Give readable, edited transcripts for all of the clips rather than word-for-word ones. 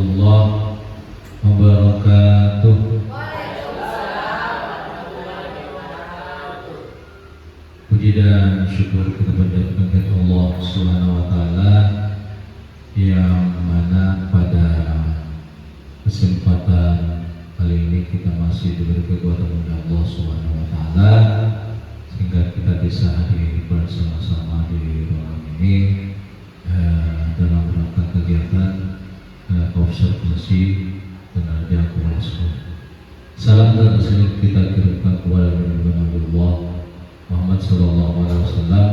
warahmatullahi wabarakatuh. Puji dan syukur kita panjatkan Allah Subhanahu wa taala yang mana pada kesempatan kali ini kita masih diberi kekuatan oleh Allah Subhanahu wa taala sehingga kita bisa hadir bersama-sama di ruangan ini dalam rangka kegiatan observasi tenaga Quran. Salam dan taslim kita kirimkan kepada Nabi Muhammad sallallahu alaihi wasallam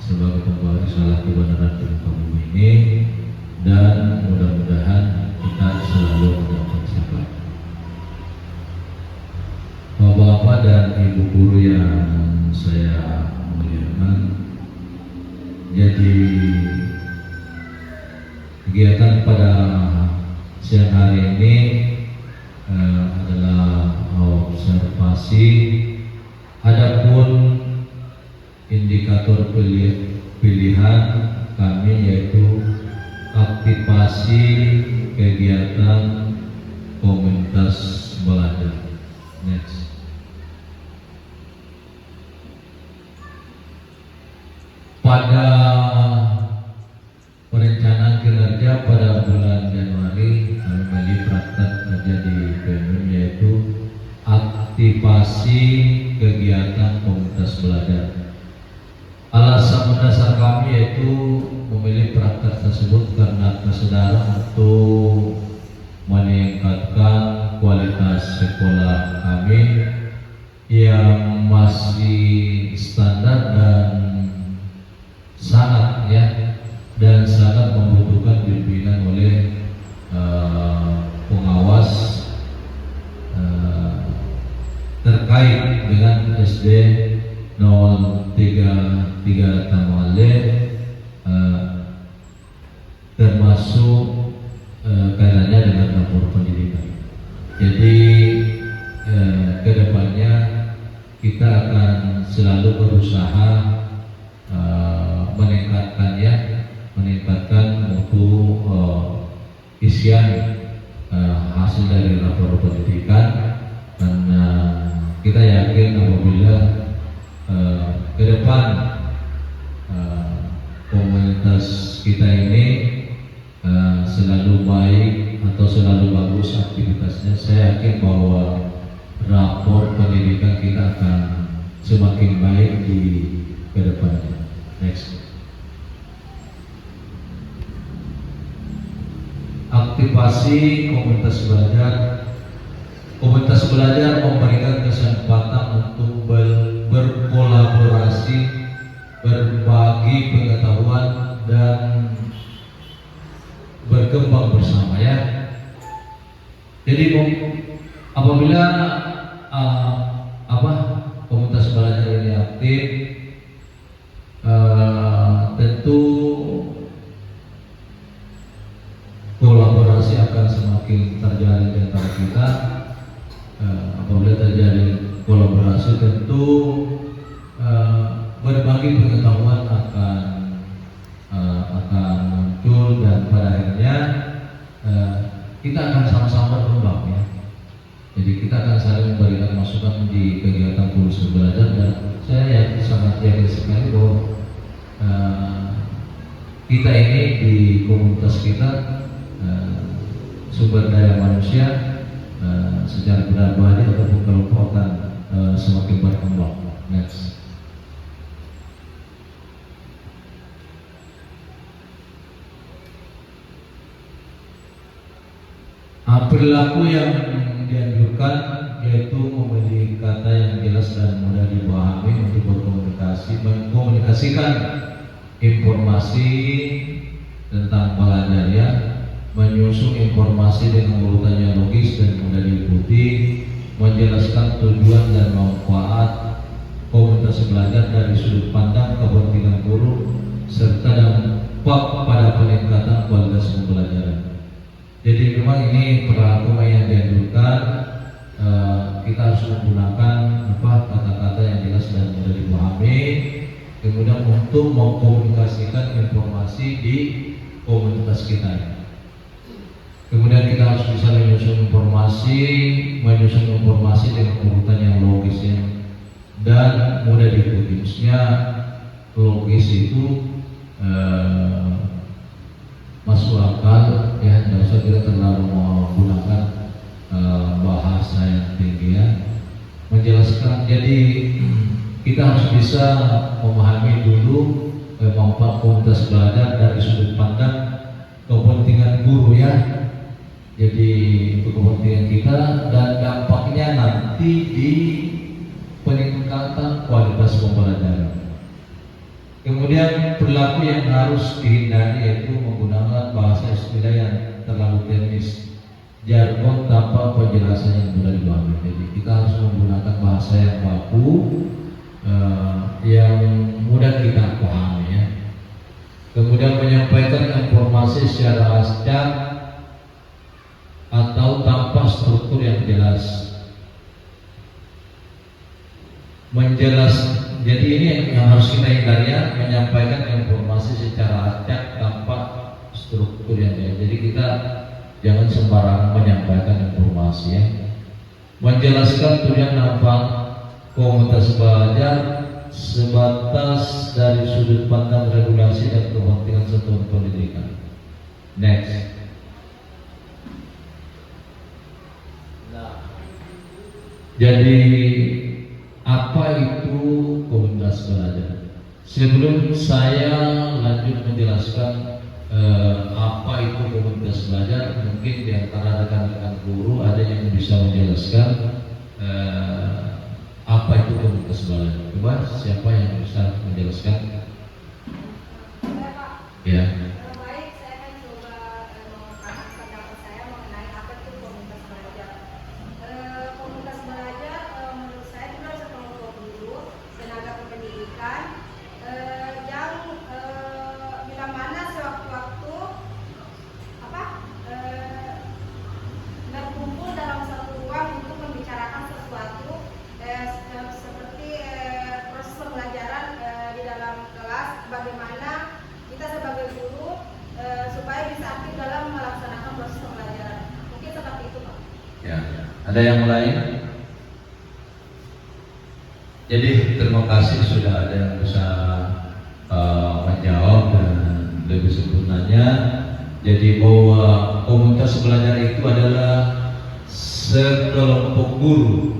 sebagai pembawa risalah kebenaran di muka bumi ini, dan mudah-mudahan kita selalu mendapat syafaat. Bapak-bapak dan ibu guru yang saya muliakan, jadi kegiatan pada siang hari ini adalah observasi. Adapun indikator pilihan kami yaitu aktivasi kegiatan komunitas belajar. Next. Pada perencanaan kinerja pada bulan Januari kami praktek kerja di PMM yaitu aktivasi kegiatan komunitas belajar. Alasan mendasar kami yaitu memilih praktek tersebut karena kesadaran untuk meningkatkan kualitas sekolah kami yang masih standar dan sangat membutuhkan pimpinan oleh pengawas terkait dengan SD 033 Tamale, termasuk kaitannya dengan rapor pendidikan. Jadi kedepannya kita akan selalu berusaha meningkatkan mutu isian hasil dari rapor pendidikan, karena kita yakin apabila ke depan komunitas kita ini selalu baik atau selalu bagus aktivitasnya, saya yakin bahwa rapor pendidikan kita akan semakin baik di ke depannya. Next. Aktivasi komunitas belajar. Komunitas belajar memberikan kesempatan untuk berkolaborasi, berbagi pengetahuan dan berkembang bersama ya. Jadi apabila komunitas belajar ini aktif, tentu kolaborasi akan semakin terjalin di antara kita. Apabila terjadi kolaborasi, tentu berbagi pengetahuan akan muncul, dan pada akhirnya kita akan sama-sama berkembang ya. Jadi kita akan saling memberikan masukan di kegiatan komunitas belajar, dan saya sangat yakin sekali bahwa kita ini di komunitas kita sumber daya manusia secara pribadi ataupun kelompok akan semakin berkembang. Next. Perilaku yang dianjurkan yaitu memilih kata yang jelas dan mudah dipahami untuk berkomunikasi, mengkomunikasikan informasi tentang belajar ya, menyusun informasi dengan urutan yang logis dan mudah diikuti, menjelaskan tujuan dan manfaat komunitas belajar dari sudut pandang kepentingan guru serta dampak pada peningkatan kualitas pembelajaran. Jadi memang ini perilaku yang dianjurkan. Kita harus menggunakan kata-kata yang jelas dan mudah dipahami, kemudian untuk mengkomunikasikan informasi di komunitas kita. harus bisa menyusun informasi dengan urutan yang logis ya, dan mudah diikuti. Maksudnya logis itu masuk akal ya, tidak usah kita terlalu menggunakan bahasa yang tinggi ya, menjelaskan. Jadi kita harus bisa memahami dulu manfaat komunitas belajar dari sudut pandang kepentingan guru ya. Jadi untuk kepentingan kita dan dampaknya nanti di peningkatan kualitas pembelajaran. Kemudian perilaku yang harus dihindari yaitu menggunakan bahasa istilah yang terlalu teknis, jargon tanpa penjelasan yang mudah dipahami. Jadi kita harus menggunakan bahasa yang baku, yang mudah kita pahami ya. Kemudian menyampaikan informasi secara acak atau tanpa struktur yang jelas. Jadi ini yang harus kita hindari ya, menyampaikan informasi secara acak tanpa struktur yang jelas. Jadi kita jangan sembarangan menyampaikan informasi ya. Menjelaskan tujuan manfaat komunitas belajar sebatas dari sudut pandang regulasi dan kepentingan satuan pendidikan. Next. Jadi apa itu komunitas belajar? Sebelum saya lanjut menjelaskan apa itu komunitas belajar, mungkin di antara rekan-rekan guru ada yang bisa menjelaskan apa itu komunitas belajar. Coba siapa yang bisa menjelaskan? Ya. Baik, saya akan coba mengungkapkan pendapat saya mengenai apa itu komunitas belajar. Komunitas belajar menurut saya itu adalah sekelompok guru, tenaga pendidikan yang bila mana sewaktu-waktu berkumpul dalam satu ruang untuk membicarakan sesuatu seperti proses pembelajaran di dalam kelas, bagaimana kita sebagai guru supaya bisa aktif dalam melaksanakan proses pembelajaran. Mungkin seperti itu, Pak. Ya, ada yang lain? Jadi terima kasih sudah ada yang bisa menjawab dan lebih sempurnanya. Jadi bahwa komunitas belajar itu adalah sekelompok guru,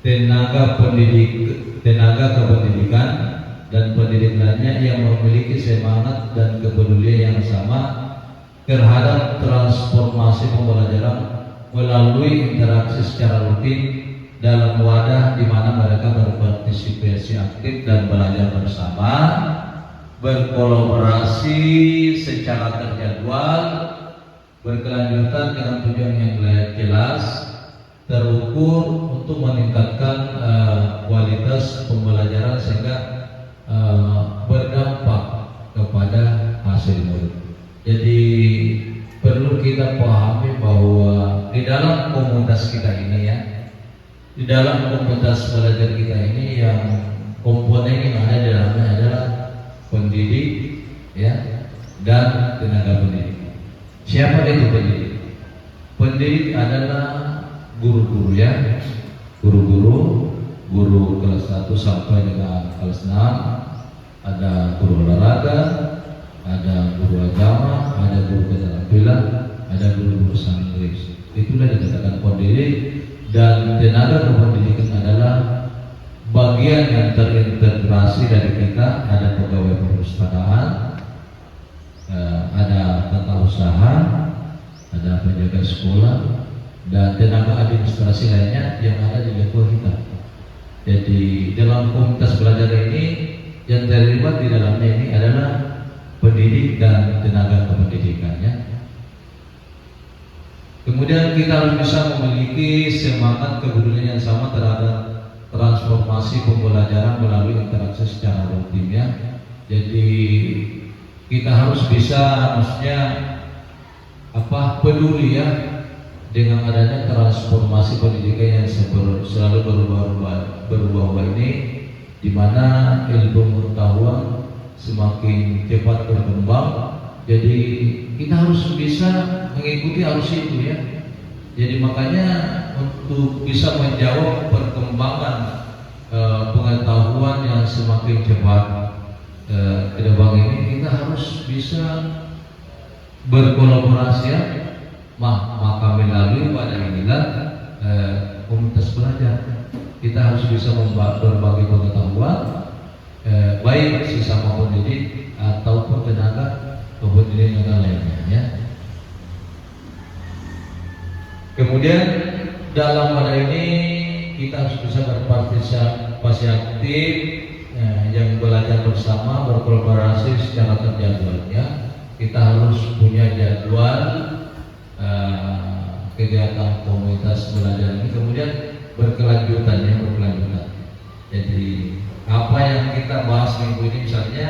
tenaga kependidikan dan pendidik lainnya yang memiliki semangat dan kepedulian yang sama terhadap transformasi pembelajaran melalui interaksi secara rutin dalam wadah di mana mereka berpartisipasi aktif dan belajar bersama, berkolaborasi secara terjadwal, berkelanjutan dengan tujuan yang jelas, terukur untuk meningkatkan kualitas pembelajaran sehingga berdampak kepada hasil murid. Jadi perlu kita pahami bahwa di dalam komunitas kita ini ya, di dalam komunitas belajar kita ini yang komponen yang ada di dalamnya adalah pendidik ya dan tenaga pendidik. Siapa itu pendidik? Pendidik adalah guru-guru ya, guru kelas 1 sampai dengan kelas 6, ada guru olahraga, ada guru agama, ada guru keterampilan, ada guru santri. Itulah dikatakan pendidik. Dan tenaga kependidikan adalah bagian yang terintegrasi dari kita. Ada pegawai perpustakaan, ada tata usaha, ada penjaga sekolah, dan tenaga administrasi lainnya yang ada di level kita. Jadi dalam komunitas belajar ini yang terlibat di dalamnya ini adalah pendidik dan tenaga kependidikannya. Kemudian kita harus bisa memiliki semangat kepedulian yang sama terhadap transformasi pembelajaran melalui interaksi secara rutin ya. Jadi kita harus bisa maksudnya peduli ya dengan adanya transformasi pendidikan yang selalu berubah-ubah ini, di mana ilmu pengetahuan semakin cepat berkembang Jadi kita harus bisa mengikuti arus itu ya. Jadi makanya untuk bisa menjawab perkembangan pengetahuan yang semakin cepat ke depan ini, kita harus bisa berkolaborasi ya. Maka melalui pada inilah komunitas belajar kita harus bisa berbagi pengetahuan baik sesama pendidik ataupun tenaga kependidikan yang lainnya ya. Kemudian dalam pada ini kita harus bisa berpartisipasi aktif yang belajar bersama, berkolaborasi secara terjadwal ya. Kita harus punya jadwal kegiatan komunitas belajar ini, kemudian berkelanjutan ya, berkelanjutan. Jadi apa yang kita bahas minggu ini misalnya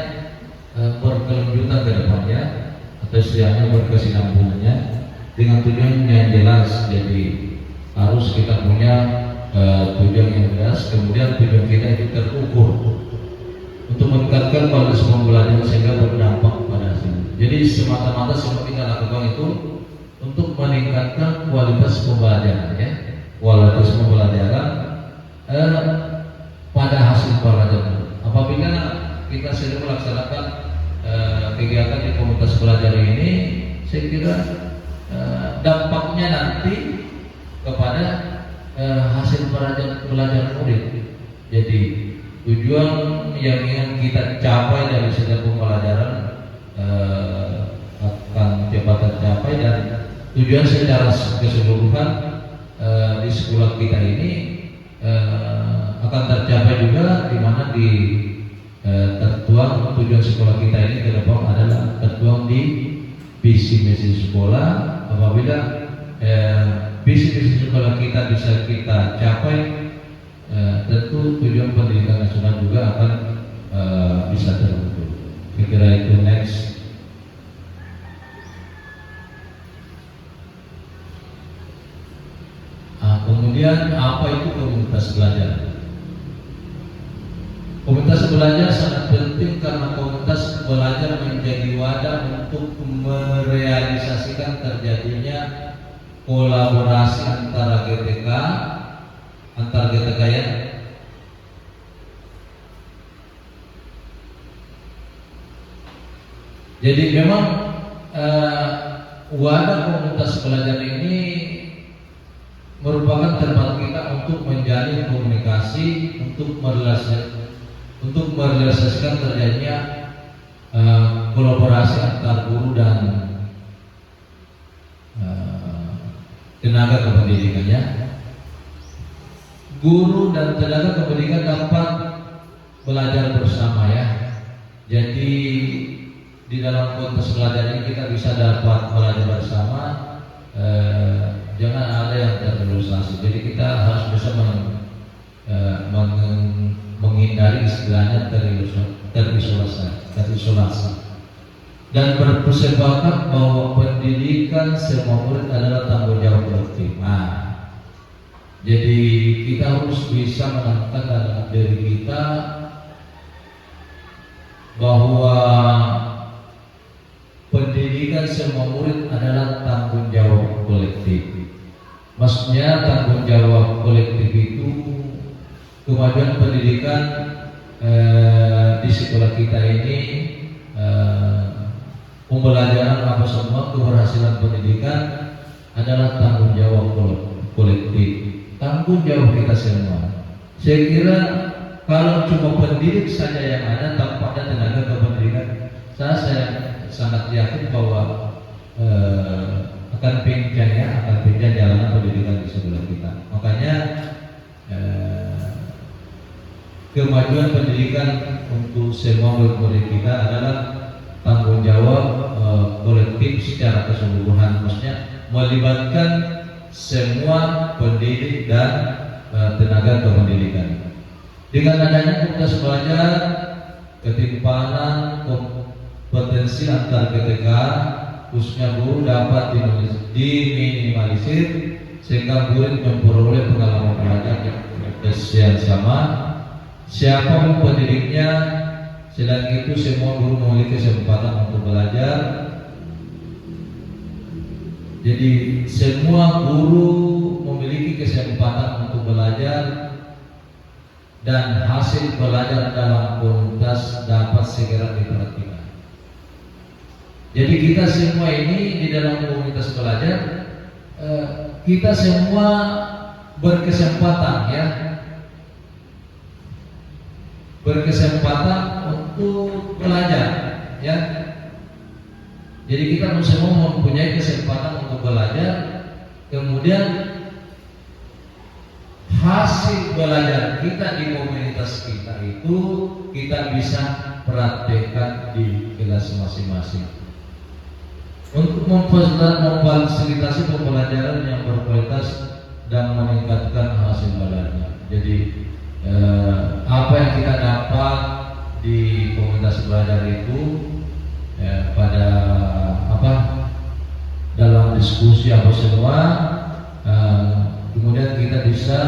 berkelanjutan ke depannya atau istilahnya berkesinambungannya dengan tujuan yang jelas. Jadi harus kita punya tujuan yang jelas, kemudian tujuan kita itu terukur untuk meningkatkan kualitas pembelajaran sehingga berdampak pada hasil. Jadi semata-mata semua kita lakukan itu untuk meningkatkan kualitas pembelajaran ya, kualitas pembelajaran pada hasil pelajaran. Apabila kita sedang melaksanakan kegiatan di komunitas belajar ini, saya kira dampaknya nanti kepada hasil belajar murid. Jadi tujuan yang ingin kita capai dari setiap pembelajaran akan cepat tercapai, dan tujuan secara keseluruhan di sekolah kita ini akan tercapai juga, di mana di tertuang tujuan sekolah kita ini ke depan adalah tertuang di visi misi sekolah. Apabila visi misi sekolah kita bisa kita capai, tentu tujuan pendidikan nasional juga akan bisa terwujud. Saya kira itu next. Kemudian apa itu komunitas belajar? Komunitas belajar sangat penting karena komunitas belajar menjadi wadah untuk merealisasikan terjadinya kolaborasi antara GTK ya. Jadi memang wadah komunitas belajar ini merupakan tempat kita untuk menjalin komunikasi, untuk merealisasikan terjadinya kolaborasi antar guru dan tenaga kependidikannya. Guru dan tenaga kependidikan dapat belajar bersama ya. Jadi di dalam konteks belajar ini kita bisa dapat belajar bersama. Jangan ada yang terisolasi. Jadi kita harus bisa menghindari istilahnya terisolasi dan bersepakat bahwa pendidikan semua murid adalah tanggung jawab kolektif. Jadi kita harus bisa menanamkan dalam diri kita bahwa pendidikan semua murid adalah tanggung jawab kolektif. Maksudnya tanggung jawab kolektif itu kemajuan pendidikan di sekolah kita ini, pembelajaran apa semua, keberhasilan pendidikan adalah tanggung jawab kolektif, tanggung jawab kita semua. Saya kira kalau cuma pendidik saja yang ada tanpa ada tenaga kependidikan, saya sangat yakin bahwa akan pincang jalanan pendidikan di sekolah kita. Makanya kemajuan pendidikan untuk semua murid kita adalah tanggung jawab kolektif secara keseluruhan. Maksudnya melibatkan semua pendidik dan tenaga kependidikan. Dengan adanya komunitas belajar, ketimpangan kompetensi antar GTK khususnya guru dapat diminimalisir sehingga murid memperoleh pengalaman belajar yang sama. Siapapun pendidiknya, selain itu semua guru memiliki kesempatan untuk belajar Jadi semua guru memiliki kesempatan untuk belajar dan hasil belajar dalam komunitas dapat segera diperhatikan. Jadi kita semua ini di dalam komunitas belajar, kita semua berkesempatan ya, berkesempatan untuk belajar ya. Jadi kita semua mempunyai kesempatan untuk belajar, kemudian hasil belajar kita di komunitas kita itu kita bisa praktekkan di kelas masing-masing untuk memfasilitasi pembelajaran yang berkualitas dan meningkatkan hasil belajarnya. Jadi apa yang kita dapat di komunitas belajar itu pada dalam diskusi apa semua, kemudian kita bisa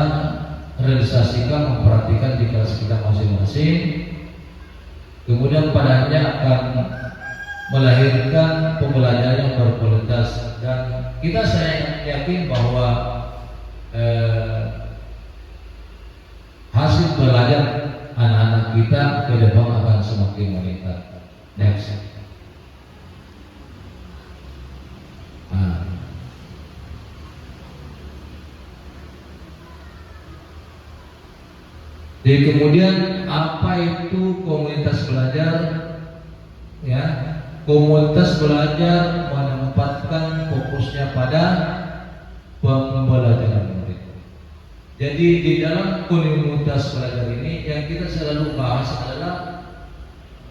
realisasikan, memperhatikan di kelas kita masing-masing, kemudian padanya akan melahirkan pembelajaran yang berkualitas, dan saya yakin bahwa hasil belajar anak-anak kita ke depan akan semakin meningkat. Next. Jadi kemudian apa itu komunitas belajar? Ya, komunitas belajar menempatkan fokusnya pada pembelajaran murid. Jadi di dalam komunitas belajar ini yang kita selalu bahas adalah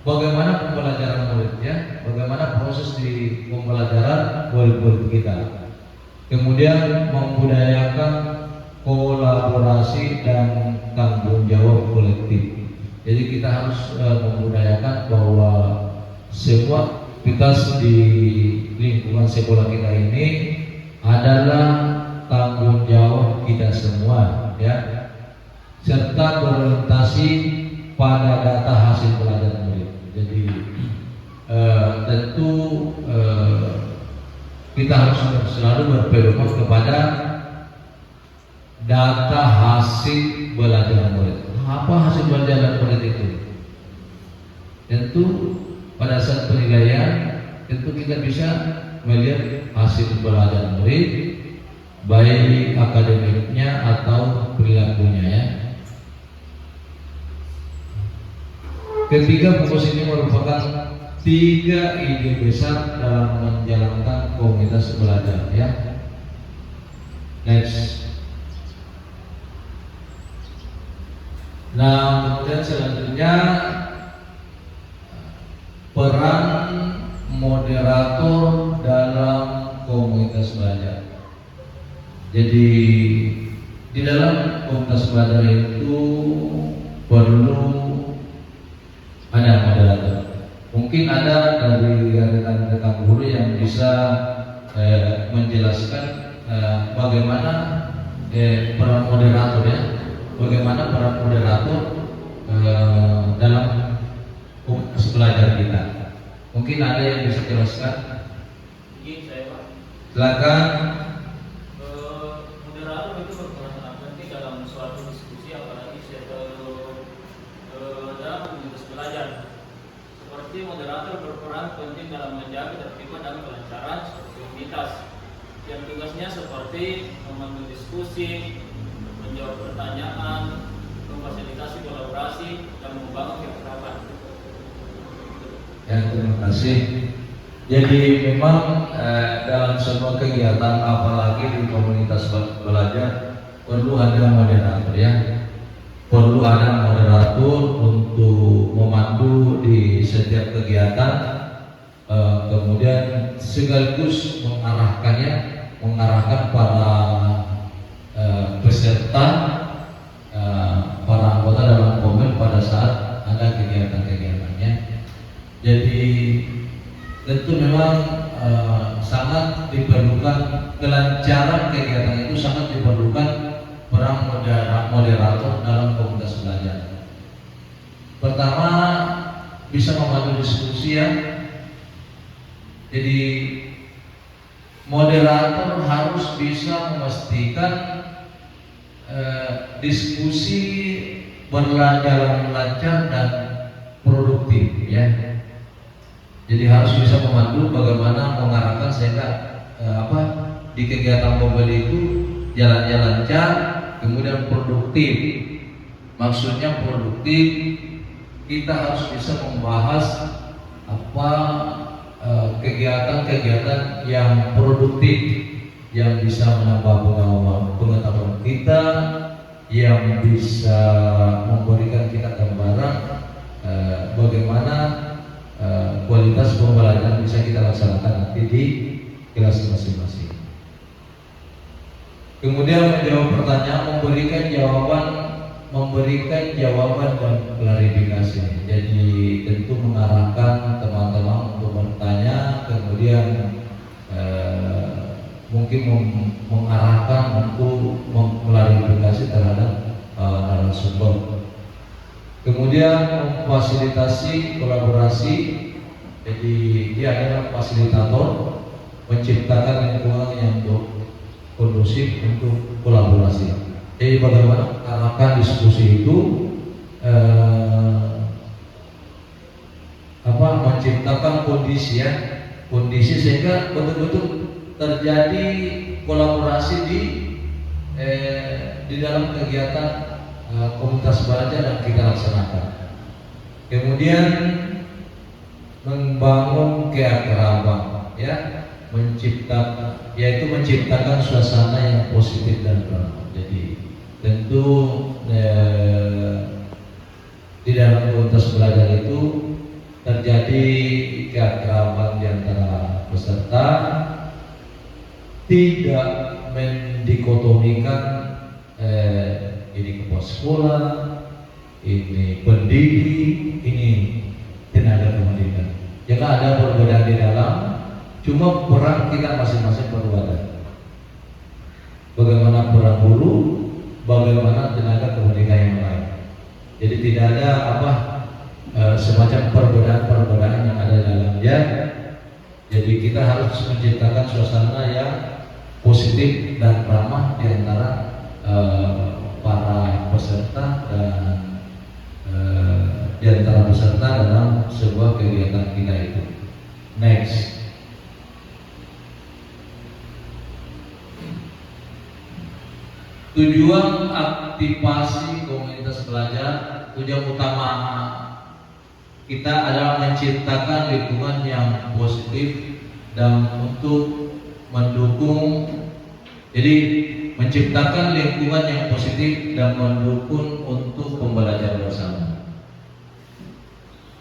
bagaimana pembelajaran murid ya, bagaimana proses di pembelajaran murid-murid kita. Kemudian membudayakan kolaborasi dan tanggung jawab kolektif. Jadi kita harus membudayakan bahwa semua aktivitas di lingkungan sekolah kita ini adalah tanggung jawab kita semua ya, serta berorientasi pada data hasil belajar murid. Jadi tentu kita harus selalu berpedoman kepada data hasil belajar murid. Apa hasil belajar murid itu? Tentu pada saat penilaian tentu kita bisa melihat hasil belajar murid, baik akademiknya atau perilakunya ya. Ketiga, fokus ini merupakan 3 ide besar dalam menjalankan komunitas belajar ya. Next. Nah, kemudian selanjutnya peran moderator dalam komunitas belajar. Jadi di dalam komunitas belajar itu perlu ada moderator. Mungkin ada dari rekan-rekan guru yang bisa menjelaskan bagaimana peran moderator ya, bagaimana peran moderator dalam komunitas belajar kita. Mungkin ada yang bisa jelaskan? Izin saya Pak. Silakan. Moderator itu berperan sangat penting dalam suatu diskusi, apalagi dalam komunitas belajar. Seperti moderator berperan penting dalam menjaga ketertiban dan kelancaran suatu komunitas. Yang tugasnya seperti memandu diskusi, menjawab pertanyaan, memfasilitasi kolaborasi, dan membangun keakraban. Ya, terima kasih. Jadi memang dalam semua kegiatan, apalagi di komunitas belajar, perlu ada moderator ya. Perlu ada moderator untuk memandu di setiap kegiatan, kemudian sekaligus mengarahkan para peserta, para anggota dalam komen pada saat ada kegiatan-kegiatannya. Jadi tentu memang sangat diperlukan kelancaran kegiatan itu, sangat diperlukan peran moderator dalam komunitas belajar. Pertama, bisa memandu diskusi ya. Jadi moderator harus bisa memastikan diskusi berjalan lancar dan produktif ya. Jadi harus bisa memandu bagaimana mengarahkan sehingga di kegiatan mobil itu jalannya lancar, kemudian produktif. Maksudnya produktif, kita harus bisa membahas kegiatan-kegiatan yang produktif, yang bisa menambah pengetahuan kita, yang bisa memberikan kita gambaran bagaimana kualitas pembelajaran bisa kita laksanakan nanti di kelas masing-masing. Kemudian menjawab pertanyaan, memberikan jawaban dan klarifikasi. Jadi tentu mengarahkan teman-teman untuk bertanya, kemudian mungkin mengarahkan untuk mengklarifikasi terhadap narasumber. Kemudian memfasilitasi kolaborasi. Jadi dia adalah fasilitator, menciptakan lingkungan yang kondusif untuk kolaborasi. Jadi bagaimana arahkan diskusi itu menciptakan kondisi sehingga betul-betul terjadi kolaborasi di dalam kegiatan komunitas belajar yang kita laksanakan. Kemudian membangun keakraban, ya, menciptakan suasana yang positif dan ramah. Jadi tentu di dalam komunitas belajar itu terjadi keakraban di antara peserta, tidak mendikotomikan ini kepala sekolah, ini pendidik, ini tenaga pendidikan. Jangan ada perbedaan di dalam, cuma peran kita masing-masing perbuatan. Bagaimana peran guru, bagaimana tenaga pendidikan yang lain. Jadi tidak ada semacam perbedaan-perbedaan yang ada dalamnya. Jadi kita harus menciptakan suasana yang positif dan ramah di antara para peserta dan di antara peserta dalam sebuah kegiatan kita itu. Next. Tujuan aktivasi komunitas belajar, tujuan utama kita adalah menciptakan lingkungan yang positif dan untuk mendukung. Jadi menciptakan lingkungan yang positif dan mendukung untuk pembelajaran bersama.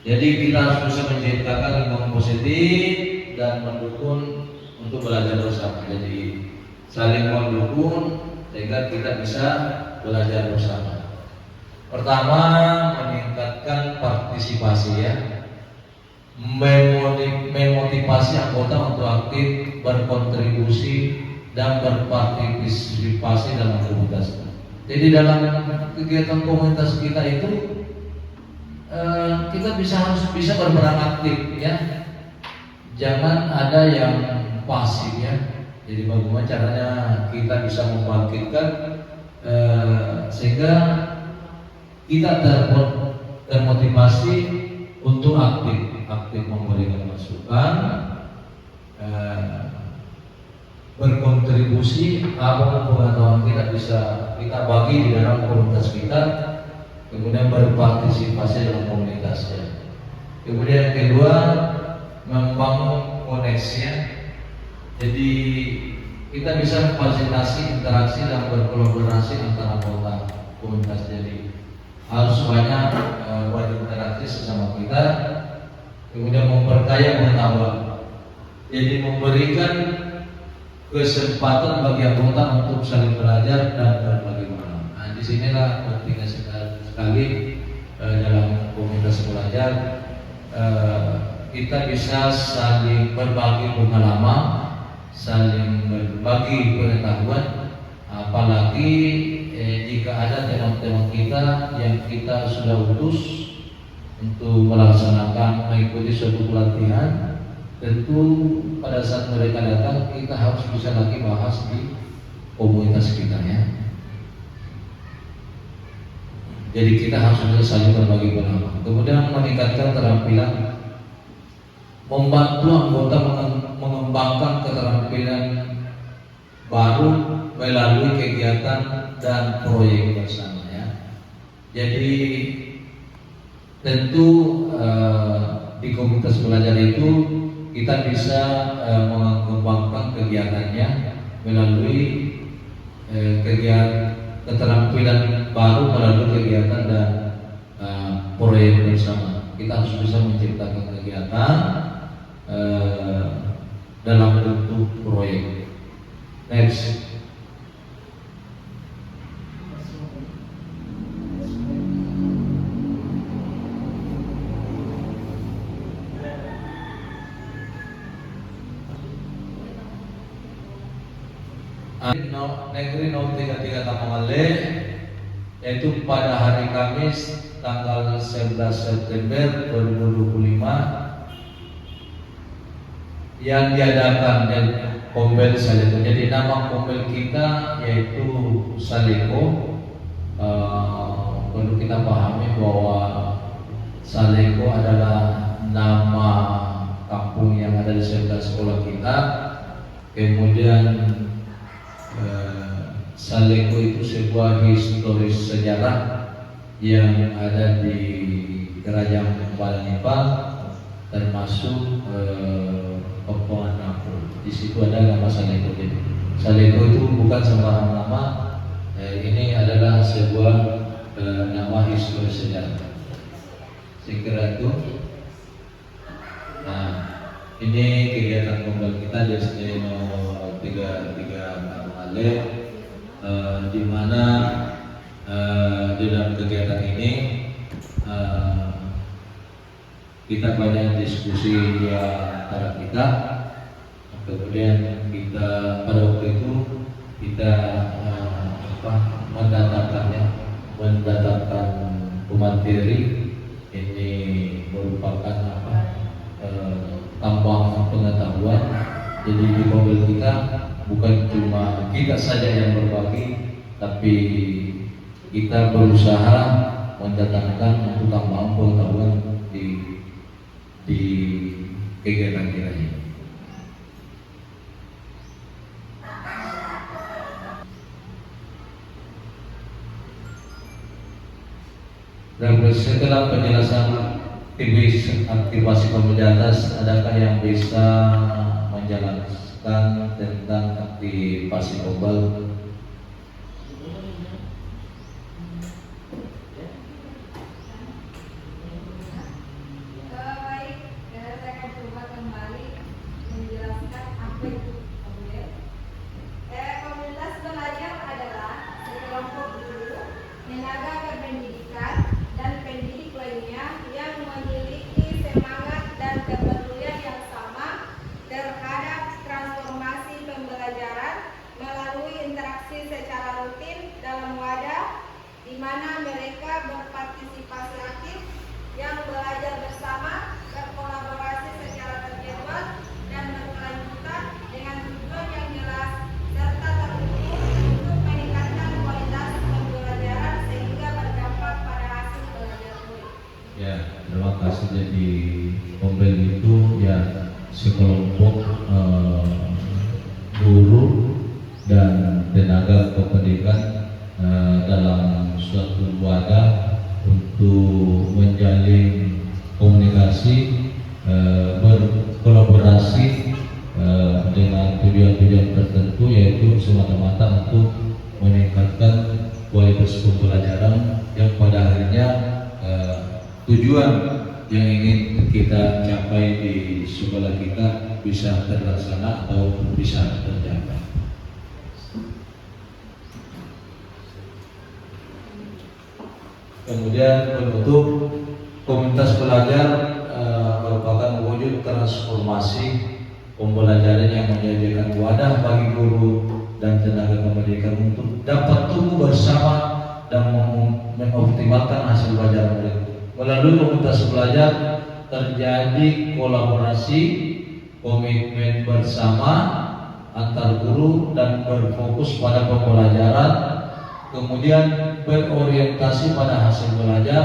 Jadi kita harus bisa menciptakan lingkungan positif dan mendukung untuk belajar bersama. Jadi saling mendukung sehingga kita bisa belajar bersama. Pertama, meningkatkan partisipasi, ya, memotivasi anggota untuk aktif berkontribusi dan berpartisipasi dalam komunitas. Jadi dalam kegiatan komunitas kita itu kita harus bisa berperan aktif, ya. Jangan ada yang pasif, ya. Jadi bagaimana caranya kita bisa membangkitkan sehingga kita termotivasi untuk aktif memberikan masukan, berkontribusi apa pengetahuan kita bisa kita bagi di dalam komunitas kita, kemudian berpartisipasi dalam komunitasnya. Kemudian yang kedua, membangun koneksi, ya. Jadi kita bisa memfasilitasi interaksi dan berkolaborasi antara anggota komunitas. Jadi harus banyak berinteraksi sesama kita, kemudian memperkaya pengetahuan. Jadi memberikan kesempatan bagi anggota untuk saling belajar dan berbagi pengalaman. Nah, di sinilah pentingnya sekali dalam komunitas belajar kita bisa saling berbagi pengalaman, saling berbagi pengetahuan, apalagi jika ada teman-teman kita yang kita sudah utus untuk melaksanakan mengikuti suatu pelatihan, tentu pada saat mereka datang kita harus bisa lagi bahas di komunitas kita ya. Jadi kita harus bisa saling berbagi pengalaman. Kemudian meningkatkan keterampilan, membantu anggota mengembangkan keterampilan baru melalui kegiatan dan proyek bersama ya. Jadi tentu di komunitas belajar itu kita bisa mengembangkan kegiatannya melalui kegiatan keterampilan baru melalui kegiatan dan proyek bersama. Kita harus bisa menciptakan kegiatan dalam bentuk proyek. Next. Negeri 033 Tamangale, yaitu pada hari Kamis tanggal 11 September 2025 yang diadakan dan Kombel Saleko. Jadi nama Kombel kita yaitu Saleko. Perlu kita pahami bahwa Saleko adalah nama kampung yang ada di sebelah sekolah kita. Kemudian Saleko itu sebuah historis sejarah yang ada di Kerajaan Balanipa, termasuk Pembuangan Nampung. Di situ ada nama Saleko. Saleko itu bukan sembarang nama. Ini adalah sebuah nama historis sejarah. Saya kira itu. Nah, ini kegiatan kombel kita di SD 033 Tamangale, di mana di dalam kegiatan ini kita banyak diskusi di antara kita. Kemudian kita pada waktu itu kita mendatangkan pemateri. Ini merupakan tambahan pengetahuan. Jadi di mobil kita bukan cuma kita saja yang berbagi, tapi kita berusaha mendatangkan untuk tambahan pengetahuan di kegiatan kita ini. Dan setelah penjelasan aktivasi pemuda atas, adakah yang bisa menjelaskan tentang aktivasi kombel? Baik, saya akan coba kembali menjelaskan apa itu kombel. Komunitas belajar adalah sekelompok guru, tenaga kependidikan, dan pendidik lainnya yang memiliki semangat dan kepedulian yang sama terhadap transformasi pembelajaran melalui interaksi secara rutin dalam wadah di mana mereka berpartisipasi aktif, yang belajar bersama, berkolaborasi secara terjadwal dan berkelanjutan dengan tujuan yang jelas serta terukur untuk meningkatkan kualitas pembelajaran sehingga berdampak pada hasil belajar murid. Ya, terima kasih. Jadi kombel itu ya sekelompok guru dan tenaga kependidikan dalam suatu wadah untuk menjalin komunikasi, berkolaborasi dengan tujuan-tujuan tertentu, yaitu semata-mata untuk meningkatkan kualitas pembelajaran yang pada akhirnya tujuan yang ingin kita capai di sekolah kita bisa terlaksana atau bisa tercapai. Kemudian penutup, komunitas belajar merupakan wujud transformasi pembelajaran yang menjadikan wadah bagi guru dan tenaga pendidikan untuk dapat tumbuh bersama dan mengoptimalkan hasil belajar mereka. Melalui komunitas belajar terjadi kolaborasi komitmen bersama antar guru dan berfokus pada pembelajaran, kemudian berorientasi pada hasil belajar,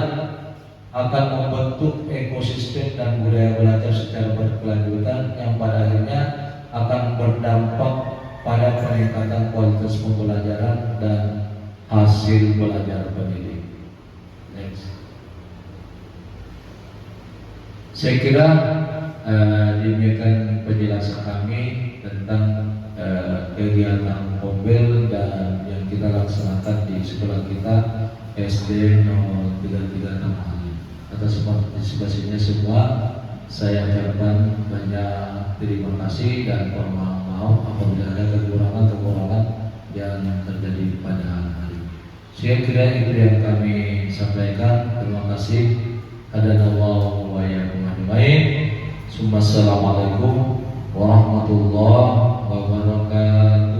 akan membentuk ekosistem dan budaya belajar secara berkelanjutan yang pada akhirnya akan berdampak pada peningkatan kualitas pembelajaran dan hasil belajar pendidik. Next. Saya kira demikian penjelasan kami tentang kegiatan Pombel dan yang kita laksanakan di sekolah kita SD 033 Taman. Atas partisipasinya semua, saya ucapkan banyak terima kasih dan mohon maaf apabila ada kekurangan yang terjadi pada hari ini. Saya kira itu yang kami sampaikan. Terima kasih. Hadanallahu wa iyyakum ajmain. Assalamualaikum warahmatullahi wabarakatuh.